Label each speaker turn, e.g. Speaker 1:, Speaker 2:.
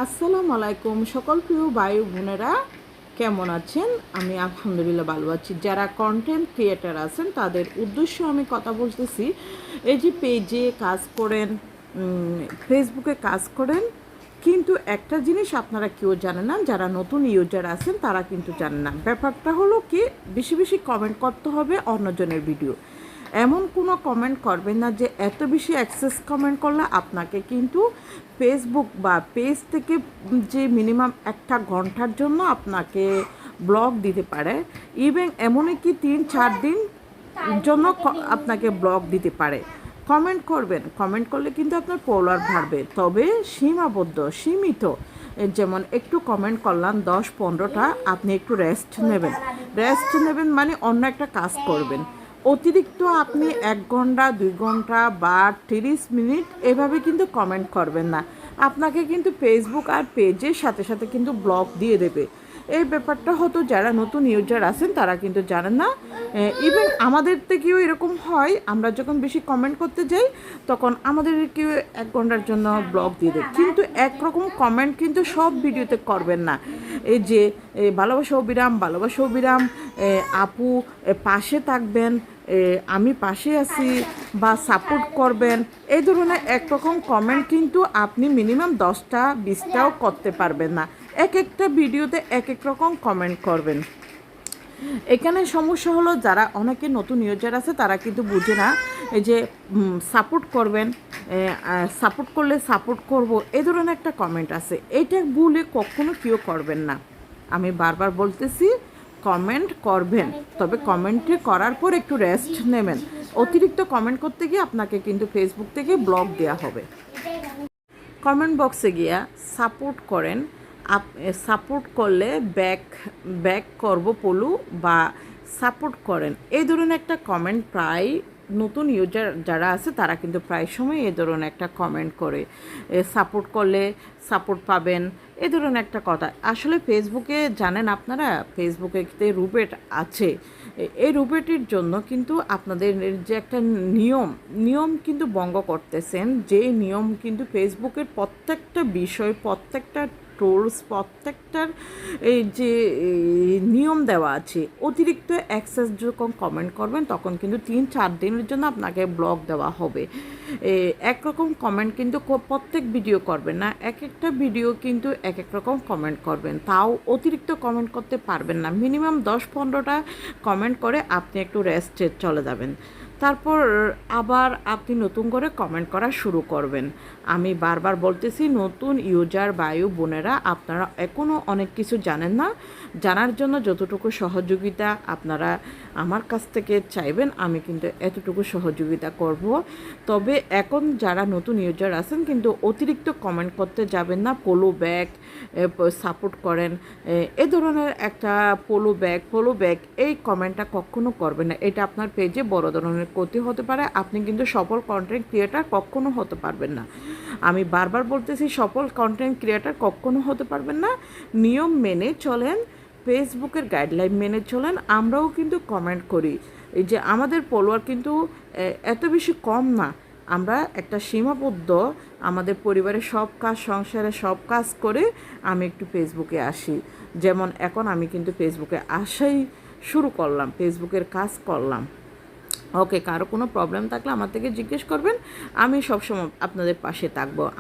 Speaker 1: আসসালামু আলাইকুম সকল প্রিয় ভাই বোনেরা, কেমন আছেন? আমি আলহামদুলিল্লাহ ভালো আছি। যারা কন্টেন্ট ক্রিয়েটার আছেন তাদের উদ্দেশ্যে আমি কথা বলতেছি। এই যে পেজে কাজ করেন, ফেসবুকে কাজ করেন, কিন্তু একটা জিনিস আপনারা কেউ জানেন না, যারা নতুন ইউজার আছেন তারা কিন্তু জানেন না। ব্যাপারটা হলো কি, বেশি বেশি কমেন্ট করতে হবে অন্যজনের ভিডিও। এমন কোনো কমেন্ট করবেন না যে এত বেশি অ্যাক্সেস কমেন্ট করলে আপনাকে কিন্তু ফেসবুক বা পেজ থেকে যে মিনিমাম একটা ঘন্টার জন্য আপনাকে ব্লক দিতে পারে। ইভেন এমনই কি 3-4 দিন জন্য আপনাকে ব্লক দিতে পারে। কমেন্ট করবেন, কমেন্ট করলে কিন্তু আপনার ফলোয়ার বাড়বে, তবে সীমিত। যেমন একটু কমেন্ট করলাম 10-15টা, আপনি একটু রেস্ট নেবেন মানে অন্য একটা কাজ করবেন। অতিরিক্ত আপনি 1 ঘন্টা 2 ঘন্টা বা 30 মিনিট এভাবে কিন্তু কমেন্ট করবেন না, আপনাকে কিন্তু ফেসবুক আর পেজের সাথে সাথে কিন্তু ব্লক দিয়ে দেবে। এই ব্যাপারটা হতো যারা নতুন ইউজার আছেন তারা কিন্তু জানেন না। ইভেন আমাদের থেকেও এরকম হয়, আমরা যখন বেশি কমেন্ট করতে যাই তখন আমাদেরকেও 1 ঘন্টার জন্য ব্লক দিয়ে দেয়। কিন্তু একরকম কমেন্ট কিন্তু সব ভিডিওতে করবেন না। এই যে ভালোবাসা অবিরাম, আপু পাশে থাকবেন, আমি পাশে আছি বা সাপোর্ট করবেন, এই ধরনের একরকম কমেন্ট কিন্তু আপনি মিনিমাম 10টা 20টাও করতে পারবেন না। একটা ভিডিওতে এক রকম কমেন্ট করবেন। এখানে সমস্যা হলো, যারা অনেকে নতুন ইউজার আছে তারা কিন্তু বুঝে না। এই যে সাপোর্ট করবেন, সাপোর্ট করলে সাপোর্ট করব, এই ধরনের একটা কমেন্ট আছে, এইটা ভুলে কখনো কেউ করবেন না। আমি বারবার বলতেছি, কমেন্ট করবেন, তবে কমেন্টে করার পর একটু রেস্ট নেবেন। অতিরিক্ত কমেন্ট করতে গিয়ে আপনাকে কিন্তু ফেসবুক থেকে ব্লক দেওয়া হবে। কমেন্ট বক্সে গিয়া সাপোর্ট করেন, সাপোর্ট করলে ব্যাক করব পলু, বা সাপোর্ট করেন, এই ধরনের একটা কমেন্ট প্রায় নতুন ইউজার যারা আছে তারা কিন্তু প্রায় সময় এই ধরনের একটা কমেন্ট করে। সাপোর্ট করলে সাপোর্ট পাবেন, এই ধরনের একটা কথা। আসলে ফেসবুকে জানেন আপনারা, ফেসবুকে রুবেট আছে। এই রুবেটির জন্য কিন্তু আপনাদের যে একটা নিয়ম কিন্তু ভঙ্গ করতেছেন, যে নিয়ম কিন্তু ফেসবুকের প্রত্যেকটা বিষয়, প্রত্যেকটা টুলস, প্রত্যেকটার এই যে নিয়ম দেওয়া আছে। অতিরিক্ত অ্যাক্সেস যখন কমেন্ট করবেন তখন কিন্তু 3-4 দিনের জন্য আপনাকে ব্লক দেওয়া হবে। একরকম কমেন্ট কিন্তু প্রত্যেক ভিডিও করবেন না, একটা ভিডিও কিন্তু এক রকম কমেন্ট করবেন, তাও অতিরিক্ত কমেন্ট করতে পারবেন না। মিনিমাম 10-15টা কমেন্ট করে আপনি একটু রেস্টে চলে যাবেন, তারপর আবার আপনি নতুন করে কমেন্ট করা শুরু করবেন। আমি বারবার বলতেছি, নতুন ইউজার ভাই বোনেরা, আপনারা এখনও অনেক কিছু জানেন না। জানার জন্য যতটুকু সহযোগিতা আপনারা আমার কাছ থেকে চাইবেন, আমি কিন্তু এতটুকু সহযোগিতা করব। তবে এখন যারা নতুন ইউজার আছেন কিন্তু অতিরিক্ত কমেন্ট করতে যাবেন না। পোলো ব্যাগ সাপোর্ট করেন, এ ধরনের একটা পোলো ব্যাগ এই কমেন্টটা কখনো করবেন না। এটা আপনার পেজে বড় ধরনের ক্ষতি হতে পারে। আপনি কিন্তু সফল কন্টেন্ট ক্রিয়েটার কখনো হতে পারবেন না। আমি বারবার বলতেছি, সফল কন্টেন্ট ক্রিয়েটার কখনো হতে পারবেন না। নিয়ম মেনে চলেন, ফেসবুকের গাইডলাইন মেনে চলেন। আমরাও কিন্তু কমেন্ট করি, এই যে আমাদের ফলোয়ার কিন্তু এত বেশি কম না। আমরা একটা সীমাবদ্ধ, আমাদের পরিবারের সব কাজ, সংসারে সব কাজ করে আমি একটু ফেসবুকে আসি। যেমন এখন আমি কিন্তু ফেসবুকে আসাই শুরু করলাম, ফেসবুকের কাজ করলাম। ওকে, কারো কোনো প্রবলেম থাকলে আমার থেকে জিজ্ঞেস করবেন, আমি সবসময় আপনাদের পাশে থাকবো।